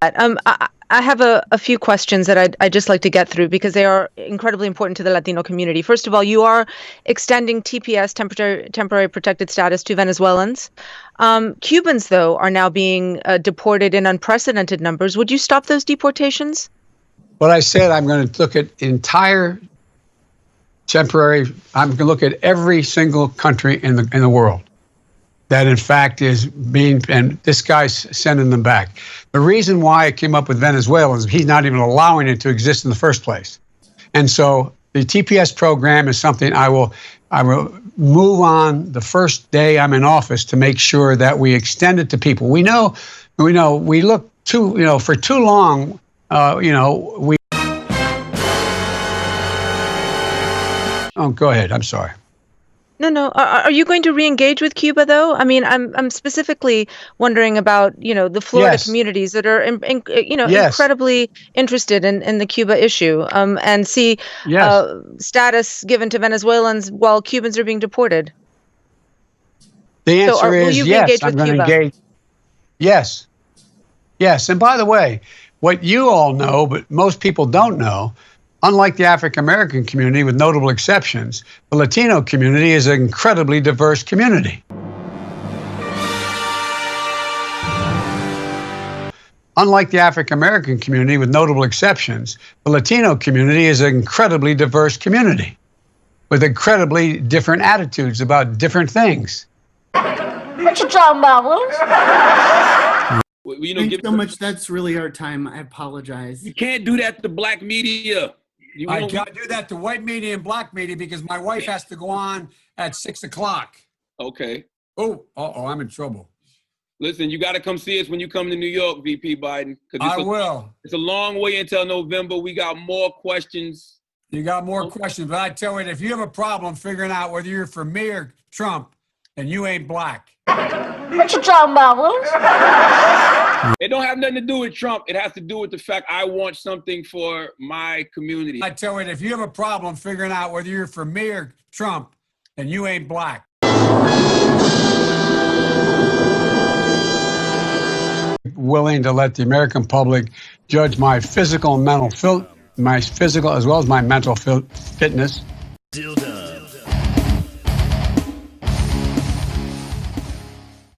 I have a few questions that I'd just like to get through because they are incredibly important to the Latino community. First of all, you are extending TPS, temporary protected status, to Venezuelans. Cubans, though, are now being deported in unprecedented numbers. Would you stop those deportations? What I said, I'm going to look at entire temporary. I'm going to look at every single country in the world that, in fact, is being, and this guy's sending them back. The reason why I came up with Venezuela is he's not even allowing it to exist in the first place. And so the TPS program is something I will move on the first day I'm in office to make sure that we extend it to people. We look too, for too long, we. Oh, go ahead. I'm sorry. No. Are you going to re-engage with Cuba, though? I mean, I'm specifically wondering about, the Florida communities that are, incredibly interested in the Cuba issue, and see status given to Venezuelans while Cubans are being deported. The answer is yes. I'm going to engage. Yes. And by the way, what you all know, but most people don't know, unlike the African-American community, with notable exceptions, the Latino community is an incredibly diverse community. Unlike the African-American community, with notable exceptions, the Latino community is an incredibly diverse community with incredibly different attitudes about different things. What you talking about, Willis? Thanks so much. That's really our time. I apologize. You can't do that to black media. I can't do that to white media and black media because my wife has to go on at 6 o'clock. Okay. Oh, I'm in trouble. Listen, you got to come see us when you come to New York, VP Biden. I will. It's a long way until November. We got more questions. You got more questions, but I tell you, if you have a problem figuring out whether you're for me or Trump, then you ain't black. What you talking about, Willis? It don't have nothing to do with Trump. It has to do with the fact I want something for my community. I tell you, if you have a problem figuring out whether you're for me or Trump, then you ain't black. Willing to let the American public judge my physical and mental as well as my mental fitness.